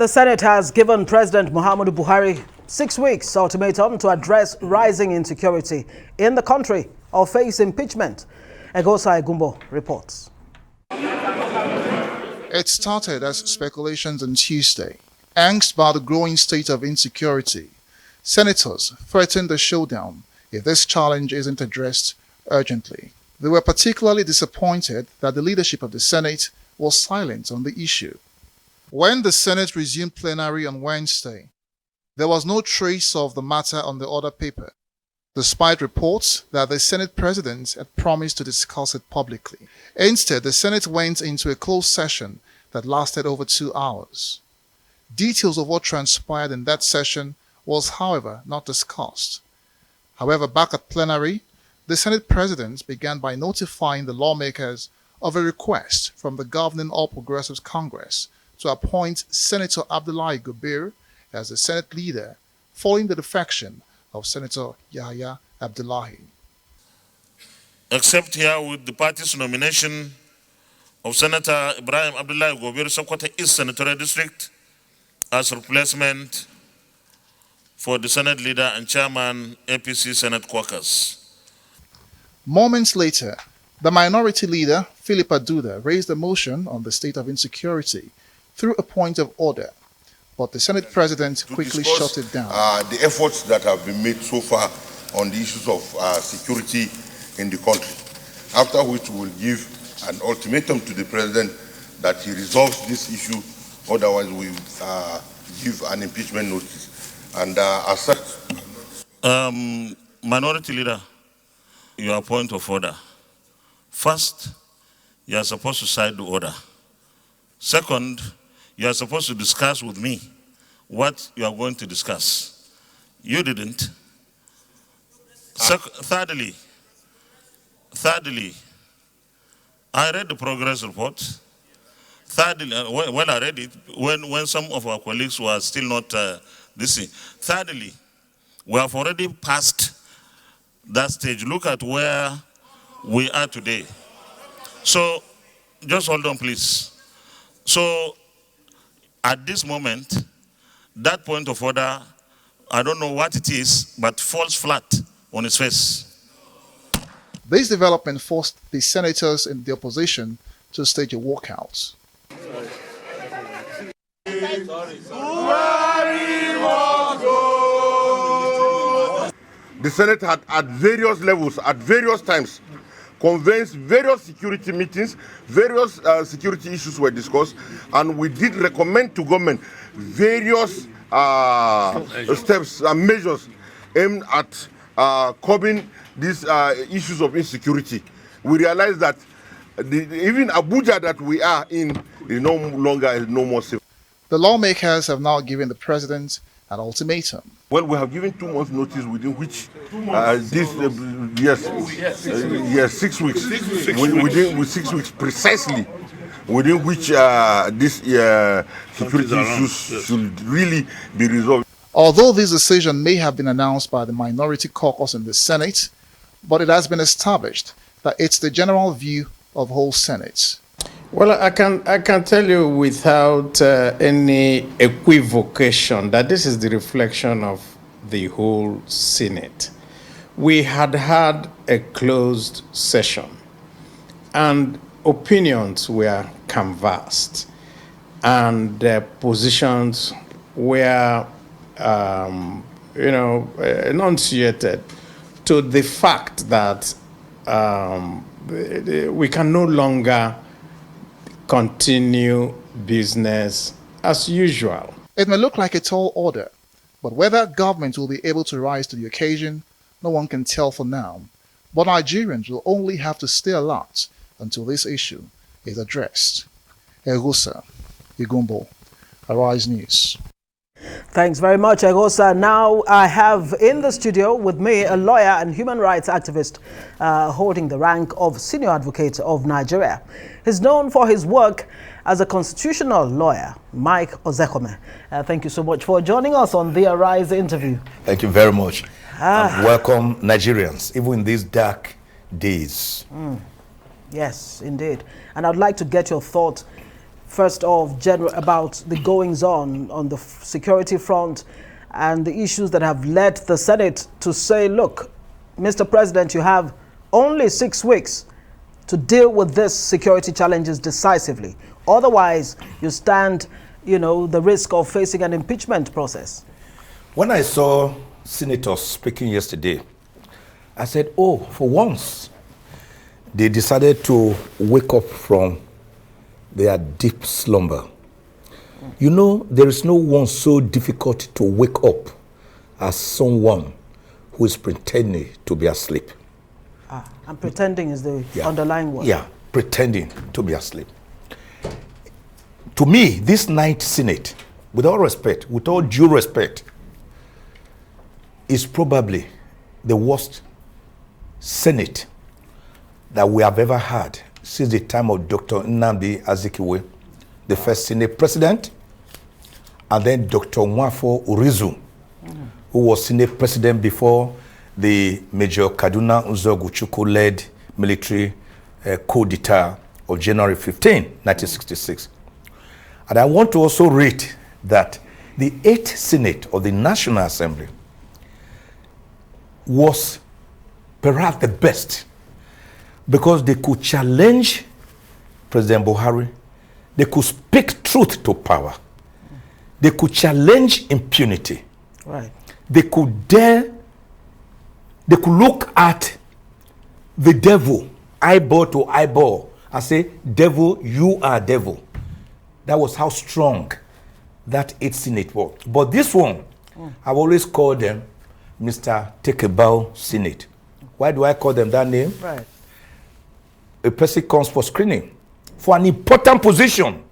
The Senate has given President Muhammadu Buhari 6 weeks ultimatum to address rising insecurity in the country or face impeachment. Egosa Egumbo reports. It started as speculations on Tuesday. Angst by the growing state of insecurity. Senators threatened a showdown if this challenge isn't addressed urgently. They were particularly disappointed that the leadership of the Senate was silent on the issue. When the Senate resumed plenary on Wednesday, there was no trace of the matter on the order paper, despite reports that the Senate President had promised to discuss it publicly. Instead, the Senate went into a closed session that lasted over 2 hours. Details of what transpired in that session was, however, not discussed. However, back at plenary, the Senate President began by notifying the lawmakers of a request from the governing All Progressives Congress to appoint Senator Abdullahi Gobir as the Senate leader following the defection of Senator Yahya Abdullahi. Except here with the party's nomination of Senator Ibrahim Abdullahi Gobir, Sokoto East Senatorial District, as replacement for the Senate leader and chairman APC Senate caucus. Moments later, the minority leader, Philip Aduda, raised a motion on the state of insecurity through a point of order, but the Senate President quickly shut it down. The efforts that have been made so far on the issues of security in the country, after which we will give an ultimatum to the President that he resolves this issue, otherwise we give an impeachment notice. And as such... Minority leader, your point of order. First, you are supposed to cite the order. Second, you are supposed to discuss with me what you are going to discuss. You didn't. Thirdly, I read the progress report. Thirdly, when I read it, when some of our colleagues were still not listening. Thirdly, we have already passed that stage. Look at where we are today. So, just hold on, please. So, at this moment, that point of order, I don't know what it is, but falls flat on its face. This development forced the senators in the opposition to stage a walkout. The Senate had at various levels, at various times, convened various security meetings, various security issues were discussed, and we did recommend to government various steps and measures aimed at curbing these issues of insecurity. We realized that even Abuja that we are in is no more safe. The lawmakers have now given the president an ultimatum. Well, we have given 2 months' notice within which 6 weeks. Within 6 weeks precisely, within which this security issues should really be resolved. Although this decision may have been announced by the minority caucus in the Senate, but it has been established that it's the general view of the whole Senate. Well, I can tell you without any equivocation that this is the reflection of the whole Senate. We had a closed session, and opinions were canvassed, and positions were, enunciated to the fact that we can no longer continue business as usual. It may look like a tall order, but whether government will be able to rise to the occasion, no one can tell for now. But Nigerians will only have to stay alert until this issue is addressed. Egosa Egumbo, Arise News. Thanks very much, Egosa. Now I have in the studio with me a lawyer and human rights activist holding the rank of Senior Advocate of Nigeria. He's known for his work as a constitutional lawyer, Mike Ozekhome. Thank you so much for joining us on the Arise interview. Thank you very much. And welcome, Nigerians, even in these dark days. Yes, indeed. And I'd like to get your thoughts first of January, about the goings-on the security front and the issues that have led the Senate to say, look, Mr. President, you have only 6 weeks to deal with this security challenges decisively. Otherwise, you stand, the risk of facing an impeachment process. When I saw senators speaking yesterday, I said, oh, for once, they decided to wake up from their deep slumber. There is no one so difficult to wake up as someone who is pretending to be asleep. And pretending is the underlying word. Yeah, pretending to be asleep. To me, this ninth Senate, with all respect, with all due respect, is probably the worst Senate that we have ever had since the time of Dr. Nnamdi Azikiwe, the first Senate president, and then Dr. Nwafo Urizu, who was Senate president before the Major Kaduna Nzogu-Chukwu-led military coup d'etat of January 15, 1966. And I want to also rate that the 8th Senate of the National Assembly was perhaps the best because they could challenge President Buhari, they could speak truth to power, they could challenge impunity, right? They could look at the devil eyeball to eyeball and say, devil, you are devil. That was how strong that 8th Senate was. But this one, I've always called them Mr. Take a Bow Senate. Why do I call them that name? Right. A person comes for screening for an important position,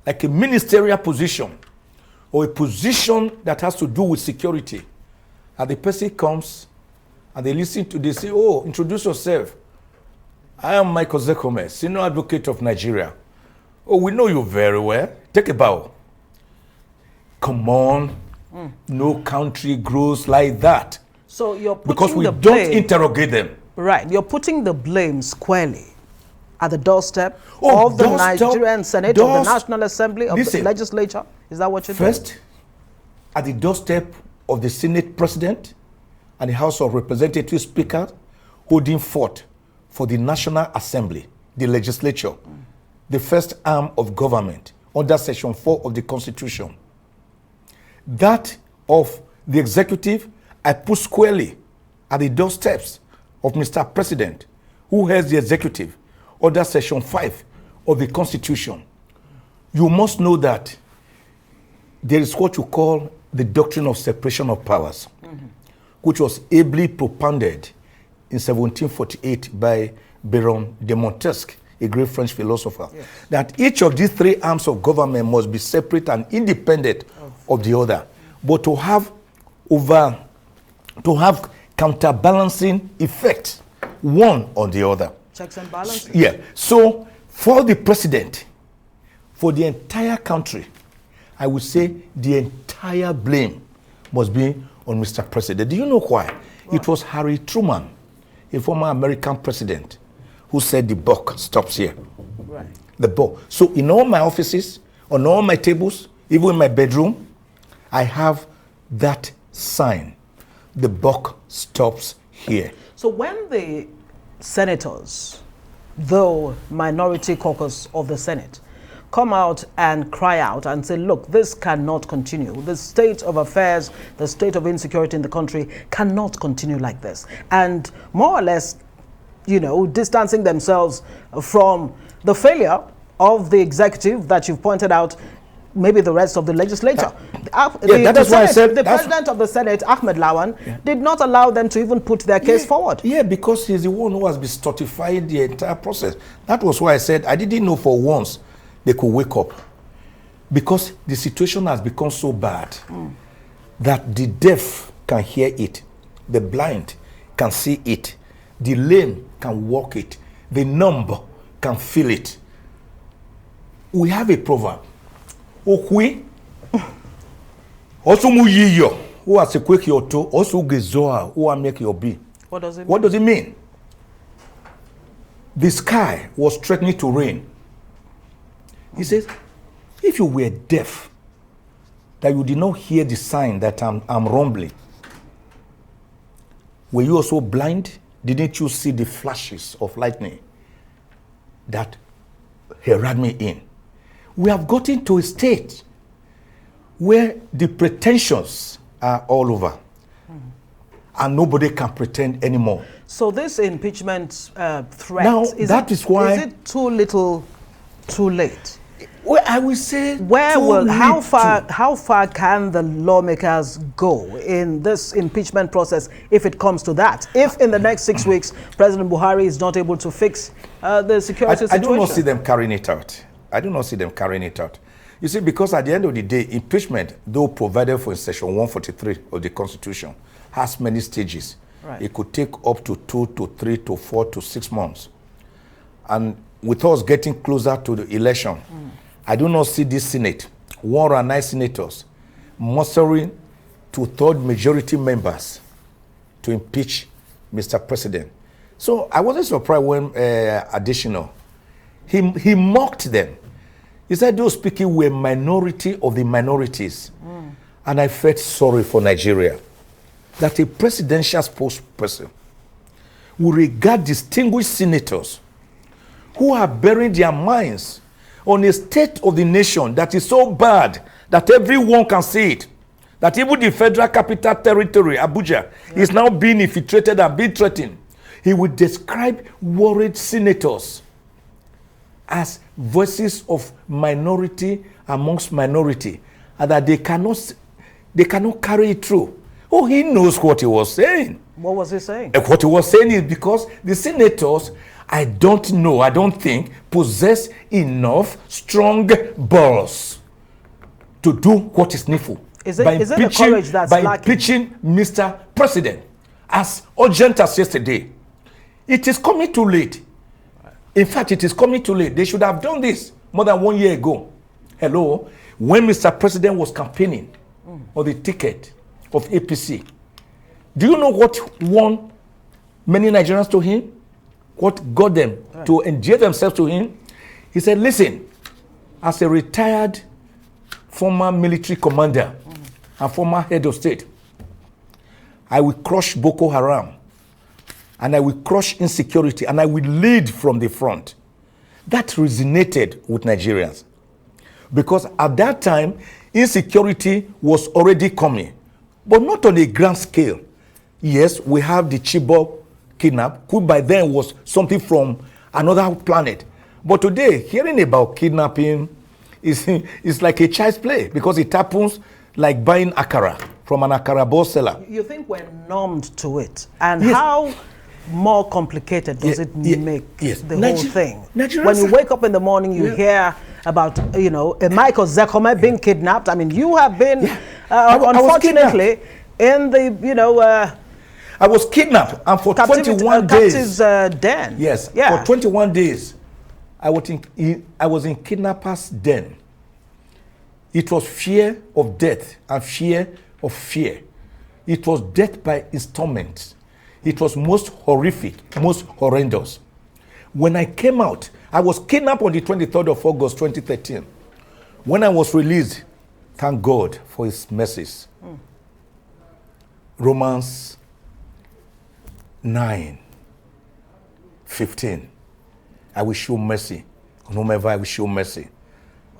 like a ministerial position or a position that has to do with security. And the person comes and they listen to this, say, oh, introduce yourself. I am Mike Ozekhome, senior advocate of Nigeria. Oh, we know you very well. Take a bow. Come on. No country grows like that. So you're putting because we the don't blame, interrogate them. Right. You're putting the blame squarely at the doorstep of the Nigerian Senate, of the National Assembly, of the legislature. Is that what you're doing? First, at the doorstep of the Senate President and the House of Representatives Speaker, holding forth for the National Assembly, the legislature, the first arm of government under Section 4 of the Constitution. That of the executive, I put squarely at the doorsteps of Mr. President, who has the executive under Section 5 of the Constitution. You must know that there is what you call the doctrine of separation of powers, which was ably propounded in 1748 by Baron de Montesquieu, a great French philosopher, that each of these 3 arms of government must be separate and independent of the other, but to have counterbalancing effect, one on the other. Checks and balances. Yeah. So for the president, for the entire country, I would say the entire blame must be on Mr. President. Do you know why? It was Harry Truman, a former American president, who said the buck stops here. Right. The buck. So in all my offices, on all my tables, even in my bedroom, I have that sign. The buck stops here. So when the senators, though minority caucus of the Senate, come out and cry out and say, look, this cannot continue. The state of affairs, the state of insecurity in the country cannot continue like this. And more or less, distancing themselves from the failure of the executive that you've pointed out, maybe the rest of the legislature. The president of the Senate, Ahmed Lawan, did not allow them to even put their case forward. Yeah, because he's the one who has been stratifying the entire process. That was why I said I didn't know for once they could wake up. Because the situation has become so bad that the deaf can hear it, the blind can see it, the lame can walk it, the numb can feel it. We have a proverb. Okwi also mu yiyo who has a quick your toe also gezoa who will make your be. What does it mean? What does it mean? The sky was threatening to rain. He says, If you were deaf, that you did not hear the sign that I'm rumbling, were you also blind? Didn't you see the flashes of lightning that heralded me in? We have gotten to a state where the pretensions are all over, and nobody can pretend anymore. So this impeachment threat, Now, is it too little, too late? Well, I will say, how far can the lawmakers go in this impeachment process if it comes to that? If in the next 6 weeks, President Buhari is not able to fix the security situation? I do not see them carrying it out. I do not see them carrying it out. You see, because at the end of the day, impeachment, though provided for in Section 143 of the Constitution, has many stages. Right. It could take up to 2 to 3 to 4 to 6 months. And with us getting closer to the election, I do not see this Senate, 109 senators, mustering two-thirds majority members to impeach Mr. President. So I wasn't surprised when additional, he mocked them. He said those speaking were minority of the minorities. And I felt sorry for Nigeria, that a presidential spokesperson will regard distinguished senators who are bearing their minds on a state of the nation that is so bad that everyone can see it, that even the Federal Capital Territory, Abuja, is now being infiltrated and being threatened. He would describe worried senators as voices of minority amongst minority, and that they cannot carry it through. Oh, he knows what he was saying. What was he saying? What he was saying is because the senators, I don't think, possess enough strong balls to do what is needful. Is it the courage that's lacking? By impeaching Mr. President, as urgent as yesterday. It is coming too late. In fact, it is coming too late. They should have done this more than 1 year ago. Hello? When Mr. President was campaigning on the ticket of APC, do you know what won many Nigerians to him? What got them to endear themselves to him? He said, listen, as a retired former military commander and former head of state, I will crush Boko Haram, and I will crush insecurity, and I will lead from the front. That resonated with Nigerians. Because at that time, insecurity was already coming, but not on a grand scale. Yes, we have the Chibok kidnap, who by then was something from another planet. But today, hearing about kidnapping is like a child's play, because it happens like buying akara from an akara ball seller. You think we're numbed to it? And how more complicated does it make the whole thing? When you wake up in the morning, you hear about, Mike Ozekhome being kidnapped. I mean, you have been, unfortunately, in the, I was kidnapped, and for 21 days. Den. Yes, for 21 days, I was in kidnappers' den. It was fear of death and fear of fear. It was death by installments. It was most horrific, most horrendous. When I came out, I was kidnapped on the 23rd of August, 2013. When I was released, thank God for his mercies. Romans 9:15. I will show mercy on whomever I will show mercy.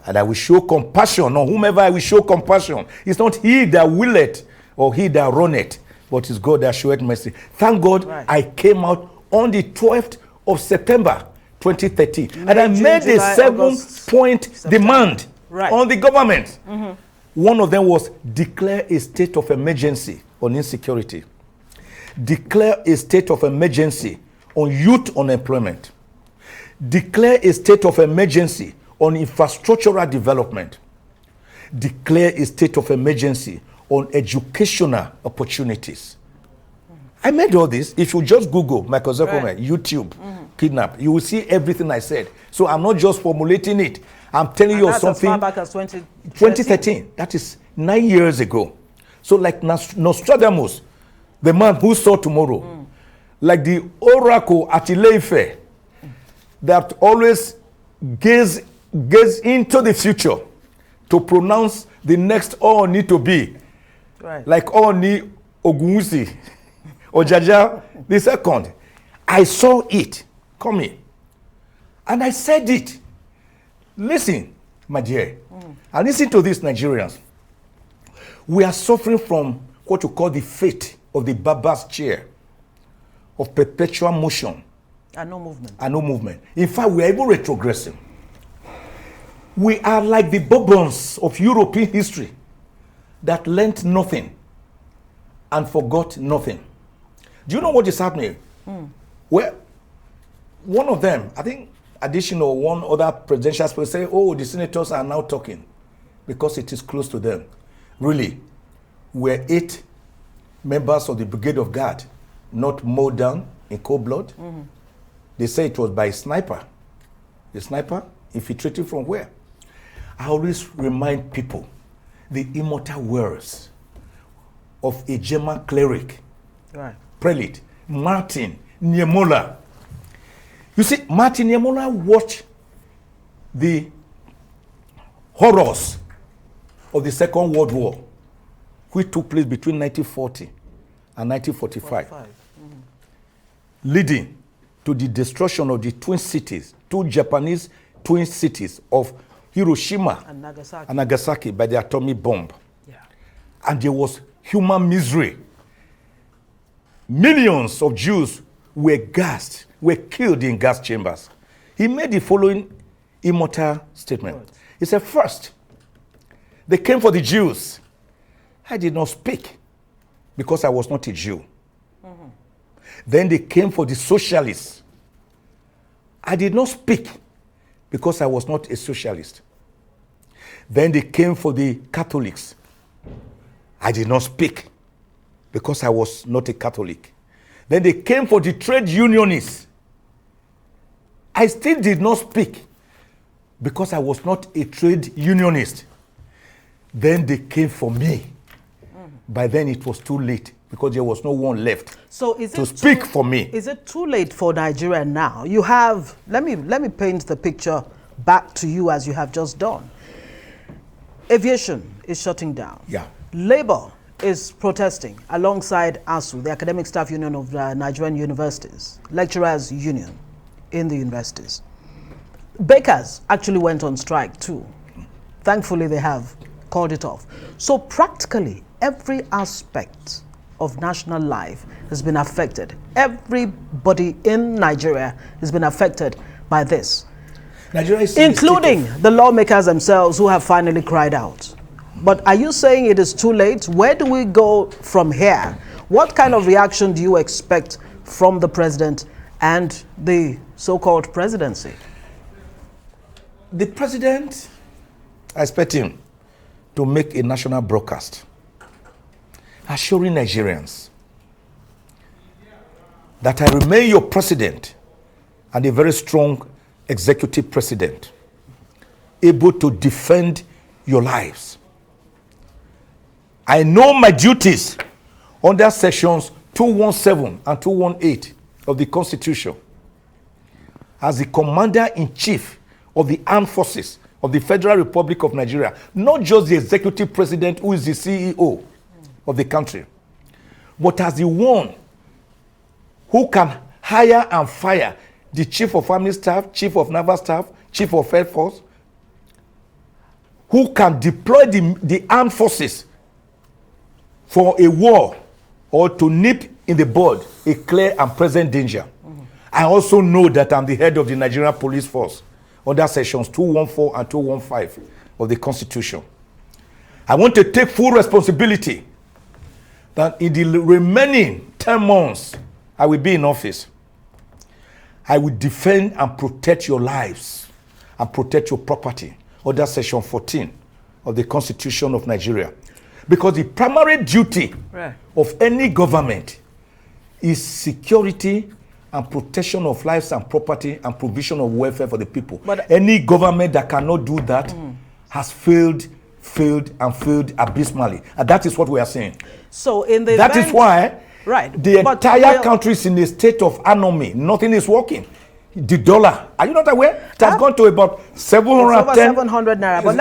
And I will show compassion on whomever I will show compassion. It's not he that willeth or he that runneth, but it's God that showeth mercy. Thank God I came out on the 12th of September 2013. And I made a 7-point demand on the government. One of them was declare a state of emergency on insecurity. Declare a state of emergency on youth unemployment. Declare a state of emergency on infrastructural development. Declare a state of emergency on educational opportunities. I made all this. If you just Google Mike Ozekhome, YouTube, kidnap, you will see everything I said. So I'm not just formulating it. I'm telling you something. As far back as 2013. That is 9 years ago. So like Nostradamus, the man who saw tomorrow, like the oracle at Ile-Ife, that always gaze into the future to pronounce the next Oni to be. Right. Like Oni Ogunwusi or Jaja the second. I saw it coming. And I said it. Listen, my dear. And listen to this, Nigerians. We are suffering from what you call the fate of the barber's chair, of perpetual motion. And no movement. And no movement. In fact, we are even retrogressing. We are like the Bourbons of European history that learnt nothing and forgot nothing. Do you know what is happening? Well, one of them, I think, additional one other presidential speaker say, oh, the senators are now talking because it is close to them. Really, we're 8 members of the Brigade of Guard not mowed down in cold blood. They say it was by a sniper. The sniper infiltrated from where? I always remind people the immortal words of a German cleric, Right. prelate, Martin Niemöller. You see, Martin Niemöller watched the horrors of the Second World War, which took place between 1940 and 1945, leading to the destruction of the twin cities, 2 Japanese twin cities of Hiroshima And Nagasaki. and Nagasaki by the atomic bomb. Yeah. And there was human misery. Millions of Jews were gassed, were killed in gas chambers. He made the following immortal statement. He said, first, they came for the Jews. I did not speak because I was not a Jew. Then they came for the socialists. I did not speak because I was not a socialist. Then they came for the Catholics. I did not speak because I was not a Catholic. Then they came for the trade unionists. I still did not speak because I was not a trade unionist. Then they came for me. By then it was too late because there was no one left So is to it speak for me. Is it too late for Nigeria now? You have, let me paint the picture back to you as you have just done. Aviation is shutting down. Yeah. Labor is protesting alongside ASU, the Academic Staff Union of Nigerian Universities, Lecturers Union in the universities. Bakers actually went on strike too. Thankfully, they have called it off. So practically every aspect of national life has been affected. Everybody in Nigeria has been affected by this, Nigeria is in a state including the lawmakers themselves who have finally cried out. But are you saying it is too late? Where do we go from here? What kind of reaction do you expect from the president and the so-called presidency? The president, I expect him to make a national broadcast assuring Nigerians that I remain your president and a very strong executive president, able to defend your lives. I know my duties under sections 217 and 218 of the Constitution as the commander-in-chief of the armed forces of the Federal Republic of Nigeria, not just the executive president who is the CEO of the country, but as the one who can hire and fire the chief of army staff, chief of naval staff, chief of air force, who can deploy the armed forces for a war or to nip in the bud a clear and present danger. I also know that I'm the head of the Nigerian Police Force under sections 214 and 215 of the Constitution. I want to take full responsibility that in the remaining 10 months I will be in office, I will defend and protect your lives and protect your property under section 14 of the Constitution of Nigeria. Because the primary duty of any government is security and protection of lives and property and provision of welfare for the people. But any government that cannot do that has failed abysmally. And that is what we are saying. So in the That is why right, the entire country is in a state of anomy. Nothing is working. The dollar, are you not aware? It has gone to about 710. Over 700 naira. But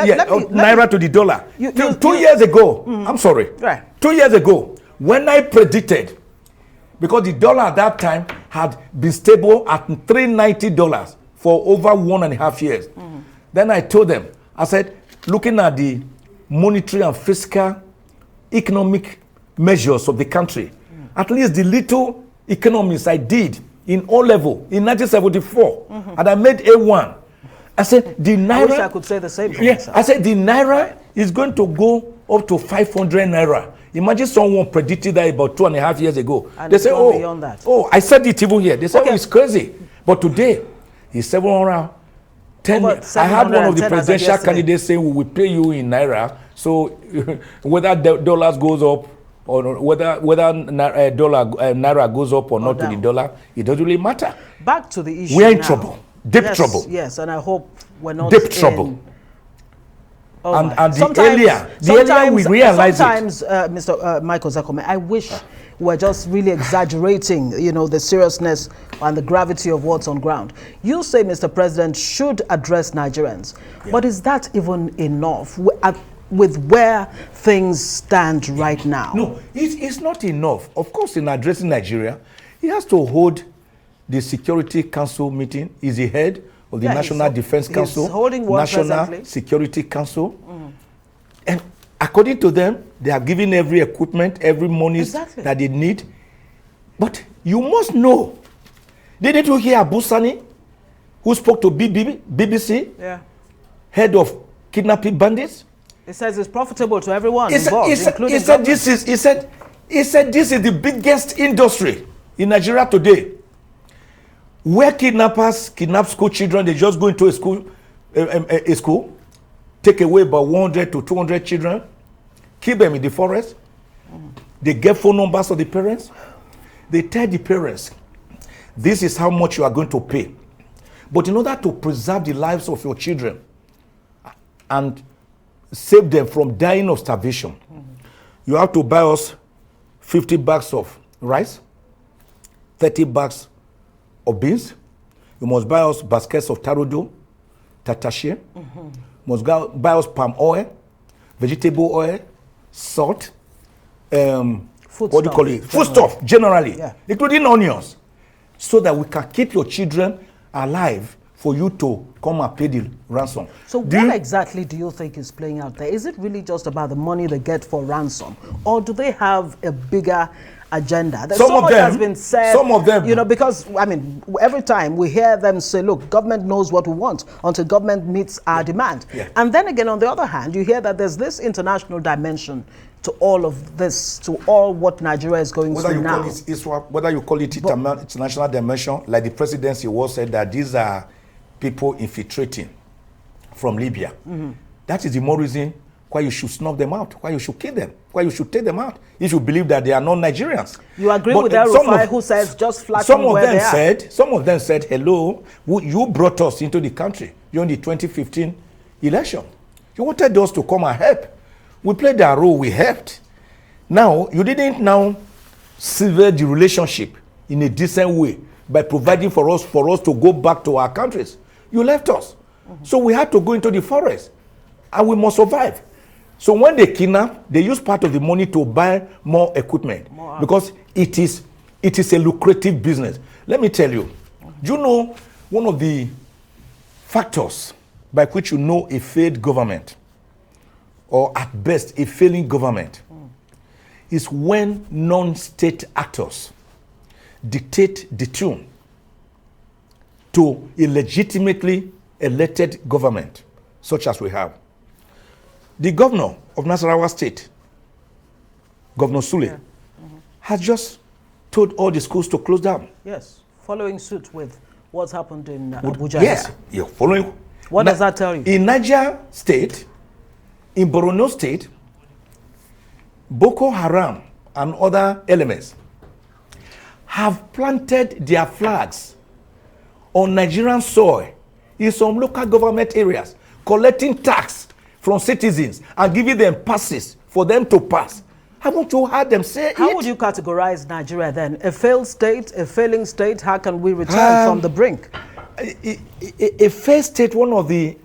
naira to the dollar. 2 years ago, I'm sorry. Right. 2 years ago, when I predicted, because the dollar at that time had been stable at $390 for over 1.5 years. Then I told them, I said, looking at the monetary and fiscal economic measures of the country, at least the little economics I did in O level in 1974, and I made A1. I said the naira. I wish I could say the same. I said the naira is going to go up to 500 naira. Imagine someone predicted that about 2.5 years ago. And they say, beyond that. Oh, I said it even here. They say, oh, it's crazy. But today, it's 710. I had one of the presidential candidates saying, we will pay you in naira. So whether the dollars goes up or whether naira goes up or not to the dollar, it doesn't really matter. Back to the issue. We are in trouble, deep trouble. Yes, and I hope we're not deep trouble. Oh and the earlier we realize sometimes, Mr. Mike Ozekhome, I wish we're just really exaggerating, the seriousness and the gravity of what's on ground. You say Mr. President should address Nigerians, but is that even enough with where things stand right now? No, it's not enough. Of course, in addressing Nigeria, he has to hold the Security Council meeting. He's the head of the National Defense Council, National Security Council. And according to them, they are giving every equipment, every money that they need. But you must know, didn't you hear Abu Sani, who spoke to BBC, head of kidnapping bandits? He says it's profitable to everyone involved, including he said this is the biggest industry in Nigeria today. Where kidnappers kidnap school children, they just go into a school, take away about 100 to 200 children, keep them in the forest. They get phone numbers of the parents. They tell the parents, this is how much you are going to pay. But in order to preserve the lives of your children and save them from dying of starvation, you have to buy us 50 bags of rice, 30 bags of beans. You must buy us baskets of tarodo, tatache. You must buy us palm oil, vegetable oil, salt, foodstuff generally, including onions, so that we can keep your children alive for you to come and pay the ransom. So what exactly do you think is playing out there? Is it really just about the money they get for ransom, or do they have a bigger agenda? There's so much has been said, some of them, because every time we hear them say, look, government knows what we want until government meets our demand. And then again, on the other hand, you hear that there's this international dimension to all of this, to all what Nigeria is going through now. Whether you call it international dimension, like the presidency was said that these are people infiltrating from Libya. That is the more reason why you should snuff them out, why you should kill them, why you should take them out, if you believe that they are not Nigerians. You agree with El Rufai, who says just flat some of them said, hello, you brought us into the country during the 2015 election. You wanted us to come and help. We played our role, we helped. Now, you didn't now sever the relationship in a decent way by providing for us to go back to our countries. You left us. So we had to go into the forest, and we must survive. So when they kidnap, they use part of the money to buy more equipment, because it is a lucrative business. Let me tell you, do you know one of the factors by which you know a failed government, or at best a failing government, is when non-state actors dictate the tune to a legitimately elected government, such as we have. The governor of Nasarawa State, Governor Sule, has just told all the schools to close down. Yes, following suit with what's happened in Abuja. Yes, you're following. What does that tell you? In Niger State, in Borno State, Boko Haram and other elements have planted their flags on Nigerian soil in some local government areas, collecting tax from citizens and giving them passes for them to pass. Haven't you heard them say it? How would you categorize Nigeria then? A failed state, a failing state? How can we return from the brink? a fair state, one of the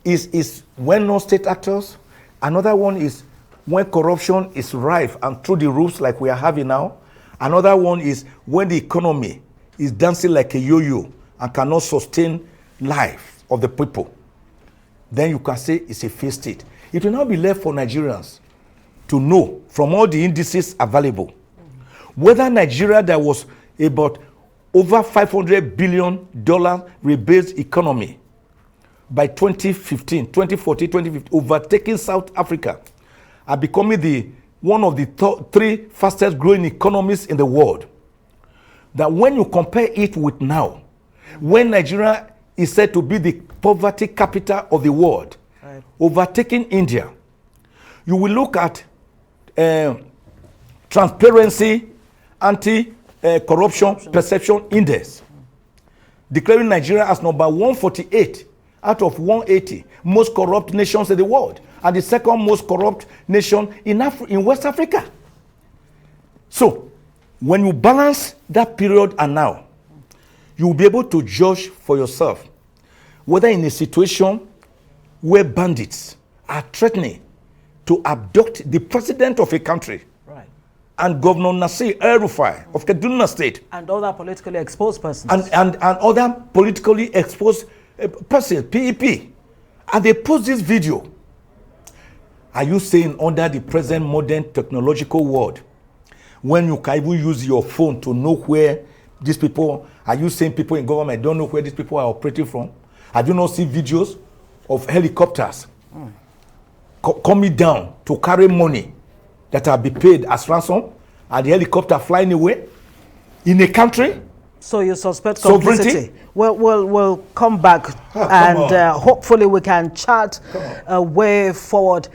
is when no state actors. Another one is when corruption is rife and through the roofs like we are having now. Another one is when the economy is dancing like a yo-yo and cannot sustain life of the people. Then you can say it's a fair state. It will now be left for Nigerians to know from all the indices available whether Nigeria, that was about over $500 billion rebased economy by 2014, 2015, overtaking South Africa and becoming one of the three fastest growing economies in the world. That when you compare it with now, when Nigeria is said to be the poverty capital of the world, right, overtaking India, you will look at transparency, anti-corruption perception index, declaring Nigeria as number 148 out of 180 most corrupt nations in the world, and the second most corrupt nation in West Africa. So, when you balance that period and now, you will be able to judge for yourself whether in a situation where bandits are threatening to abduct the president of a country, right, and Governor Nasir El-Rufai of Kaduna State, and other politically exposed persons, and other politically exposed persons, PEP, and they post this video. Are you saying under the present modern technological world, when you can even use your phone to know where these people, are you saying people in government don't know where these people are operating from? Have you not seen videos of helicopters coming down to carry money that are be paid as ransom, and the helicopter flying away in a country? So you suspect complicity? We'll come back and hopefully we can chart a way forward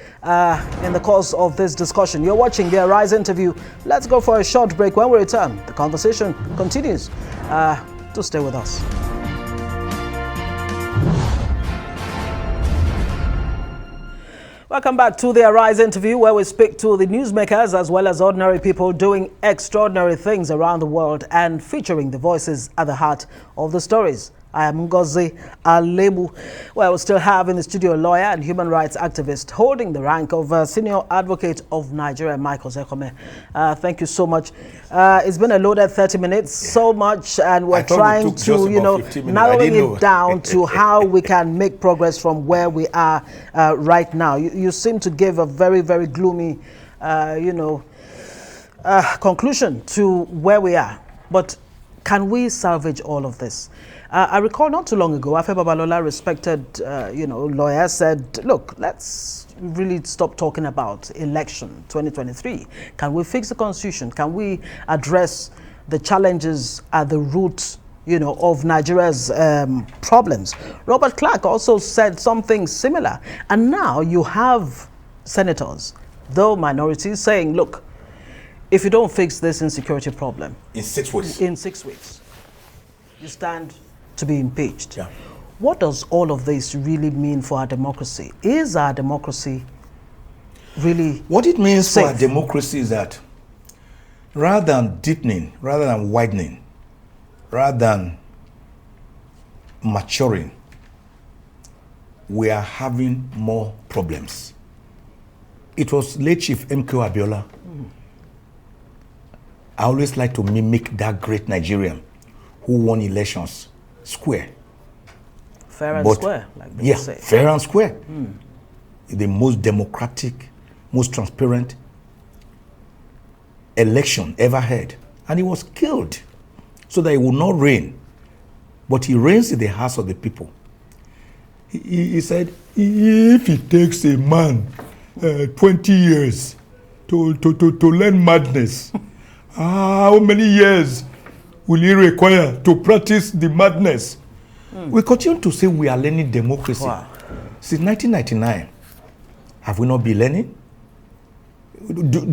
in the course of this discussion. You're watching the Arise interview. Let's go for a short break. When we return, the conversation continues. To stay with us. Welcome back to the Arise interview, where we speak to the newsmakers as well as ordinary people doing extraordinary things around the world and featuring the voices at the heart of the stories. I am Ngozi Alebu. Well, we still have in the studio a lawyer and human rights activist holding the rank of Senior Advocate of Nigeria, Mike Ozekhome. Thank you so much. It's been a loaded 30 minutes, so much, and we're trying to, narrowing it down to how we can make progress from where we are right now. You seem to give a very, very gloomy, conclusion to where we are. But can we salvage all of this? I recall not too long ago, Afe Babalola, respected, lawyer, said, look, let's really stop talking about election 2023. Can we fix the constitution? Can we address the challenges at the root, of Nigeria's problems? Robert Clark also said something similar. And now you have senators, though minorities, saying, look, if you don't fix this insecurity problem in 6 weeks, you stand to be impeached. Yeah. What does all of this really mean for our democracy? Is our democracy really what it means safe? For our democracy is that rather than deepening, rather than widening, rather than maturing, we are having more problems. It was late Chief MK Abiola. I always like to mimic that great Nigerian who won elections square. Fair and square, like they say. Fair and square. The most democratic, most transparent election ever had. And he was killed so that he would not reign. But he reigns in the hearts of the people. He said, if it takes a man 20 years to learn madness, how many years will he require to practice the madness? We continue to say we are learning democracy. Wow. Since 1999, have we not been learning?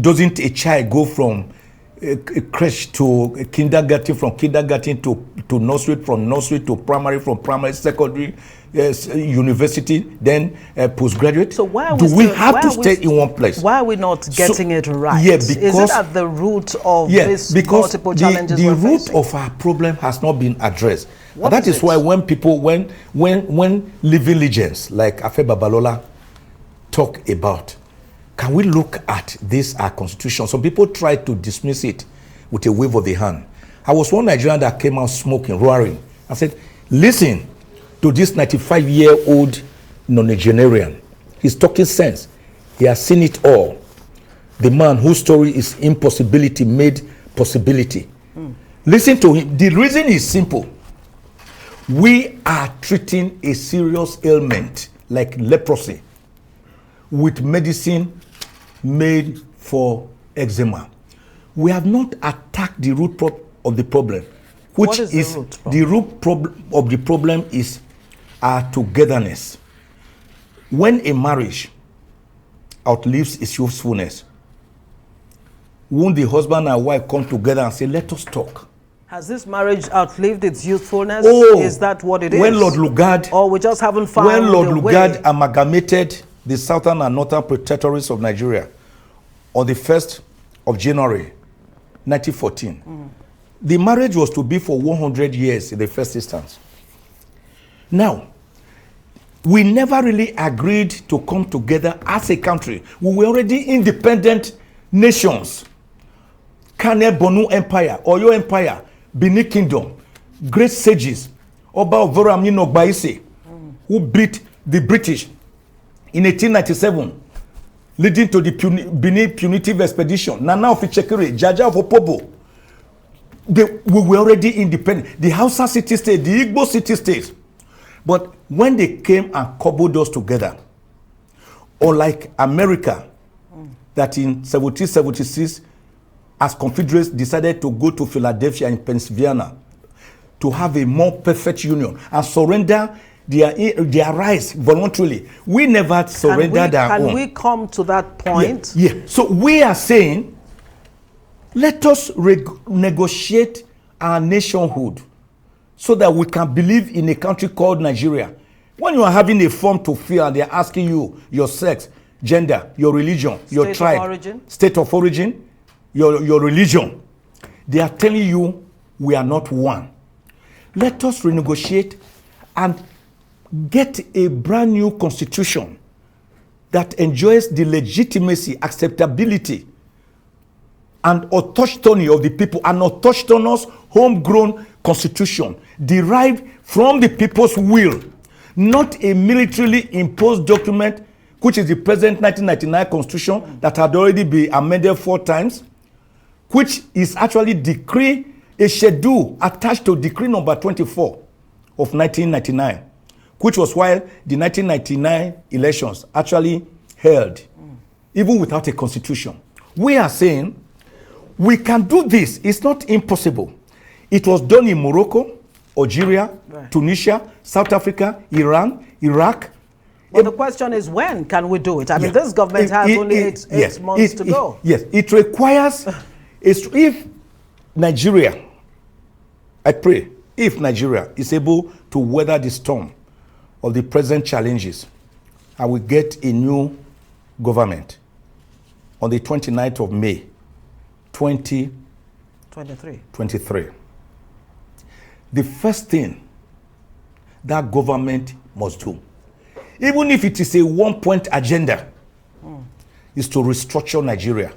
Doesn't a child go from a crèche to a kindergarten, from kindergarten to nursery, from nursery to primary, from primary, secondary, university, then postgraduate? So why do we have to stay in one place? Why are we not getting it right? Yeah, because is it at the root of this multiple challenges the we're root facing? of our problem has not been addressed. What That is is it? why when people, when living legends like Afe Babalola talk about, can we look at this, our constitution? Some people try to dismiss it with a wave of the hand. I was one Nigerian that came out smoking, roaring. I said, listen to this 95-year-old nonagenarian. He's talking sense. He has seen it all. The man whose story is impossibility made possibility. Listen to him. The reason is simple. We are treating a serious ailment like leprosy with medicine made for eczema. We have not attacked the root of the problem, which What is the root problem of the problem is our togetherness. When a marriage outlives its usefulness, won't the husband and wife come together and say, let us talk? Has this marriage outlived its youthfulness? Oh, Is that what it is? when Lord Lugard, or we just haven't found when Lord a way? Lugard amalgamated the southern and northern protectorates of Nigeria on the 1st of January 1914, the marriage was to be for 100 years in the first instance. Now, we never really agreed to come together as a country. We were already independent nations. Kane Bonu Empire, Oyo Empire, Benin Kingdom, great sages, Oba Ovora Aminu Ogbaise, who beat the British in 1897, leading to the Benin Punitive Expedition. Nana of Ichekiri, Jaja of Opobo. We were already independent. The Hausa city-state, the Igbo city-state. But when they came and cobbled us together, unlike America, that in 1776, as Confederates decided to go to Philadelphia in Pennsylvania to have a more perfect union and surrender their rights voluntarily. We never surrendered our own. Can we come to that point? Yeah. So we are saying, let us negotiate our nationhood so that we can believe in a country called Nigeria. When you are having a form to fill and they are asking you your sex, gender, your religion, your tribe, state of origin, your religion, they are telling you we are not one. Let us renegotiate and get a brand new constitution that enjoys the legitimacy, acceptability, and autonomy of the people, an autonomous, homegrown constitution derived from the people's will, not a militarily imposed document, which is the present 1999 constitution that had already been amended 4 times, which is actually decree, a schedule attached to decree number 24 of 1999, which was while the 1999 elections actually held, even without a constitution. We are saying we can do this. It's not impossible. It was done in Morocco, Algeria, Tunisia, South Africa, Iran, Iraq. But the question is, when can we do it? I mean, this government has only eight months to go. Yes, it requires, if Nigeria, I pray, if Nigeria is able to weather the storm of the present challenges, I will get a new government on the 29th of May, 2023. The first thing that government must do, even if it is a one-point agenda, is to restructure Nigeria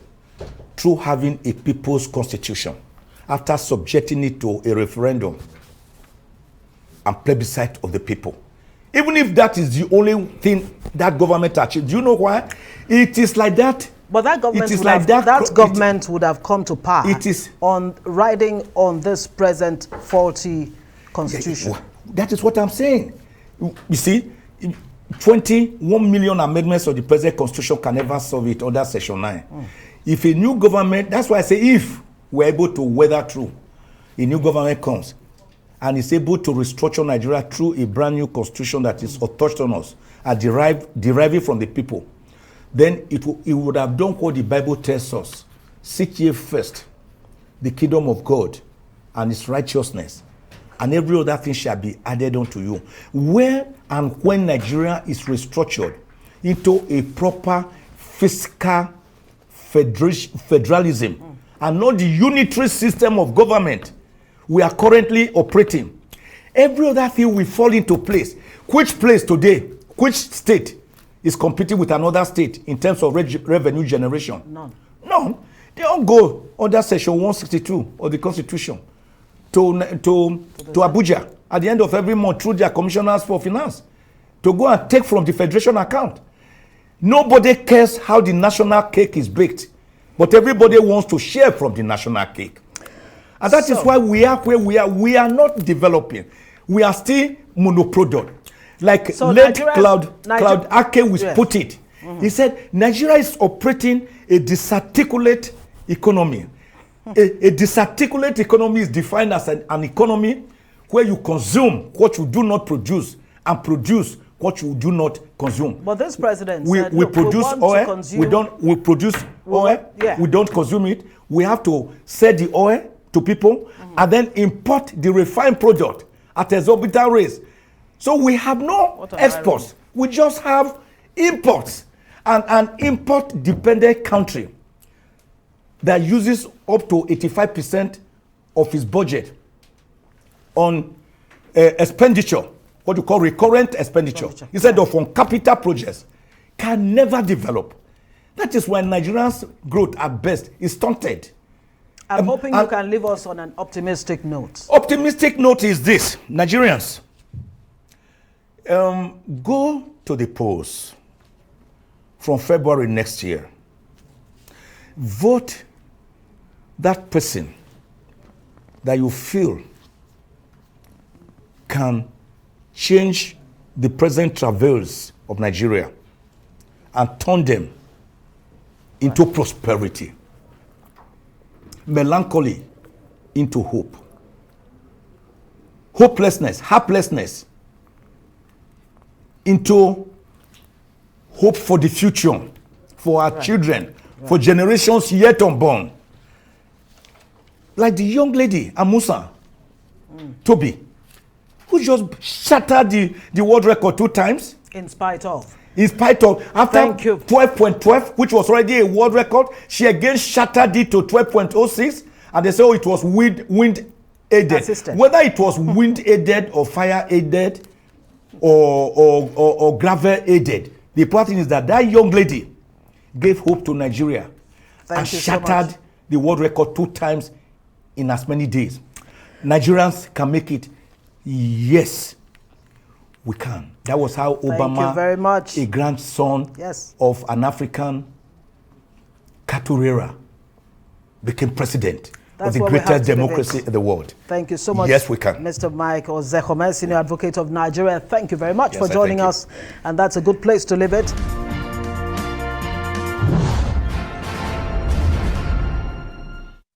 through having a people's constitution after subjecting it to a referendum and plebiscite of the people. Even if that is the only thing that government achieved. Do you know why? It is like that. But that government would have come to power on riding on this present faulty constitution. That is what I'm saying. You see, 21 million amendments of the present constitution can never solve it under Section 9. If a new government, that's why I say if we're able to weather through, a new government comes and is able to restructure Nigeria through a brand new constitution that is autonomous and deriving from the people, then it would have done what the Bible tells us. Seek ye first the kingdom of God and its righteousness, and every other thing shall be added unto you. Where and when Nigeria is restructured into a proper fiscal federalism and not the unitary system of government we are currently operating, every other thing will fall into place. Which place today, which state is competing with another state in terms of revenue generation? None. None. They all go under section 162 of the Constitution to Abuja at the end of every month through their commissioners for finance to go and take from the federation account. Nobody cares how the national cake is baked, but everybody wants to share from the national cake. And that is why we are where we are. We are not developing. We are still monoproduct. Like late Cloud Ake put it. He said, Nigeria is operating a disarticulate economy. A disarticulate economy is defined as an economy where you consume what you do not produce and produce what you do not consume. But this president said, we produce oil, we produce oil, we don't consume it. We have to sell the oil to people and then import the refined product at exorbitant rates. So we have no exports. We just have imports. And an import-dependent country that uses up to 85% of its budget on expenditure, what you call recurrent expenditure, instead of on capital projects, can never develop. That is why Nigerians' growth at best is stunted. I'm hoping you can leave us on an optimistic note. Optimistic note is this: Nigerians, go to the polls from February next year. Vote that person that you feel can change the present travails of Nigeria and turn them into prosperity, melancholy into hope, hopelessness, helplessness into hope for the future, for our children, for generations yet unborn. Like the young lady, Amusa, Toby, who just shattered the world record 2 times. In spite of. After 12.12, which was already a world record, she again shattered it to 12.06, and they say, oh, it was wind aided. Assisted. Whether it was wind aided or fire aided or gravel aided, the important thing is that that young lady gave hope to Nigeria and shattered the world record 2 times in as many days. Nigerians can make it. Yes, we can. That was how Obama, a grandson of an African caturera, became president of the greatest democracy in the world. Thank you so much. Yes, we can. Mr. Mike Ozekhome, Senior Advocate of Nigeria. Thank you very much for joining us. And that's a good place to leave it.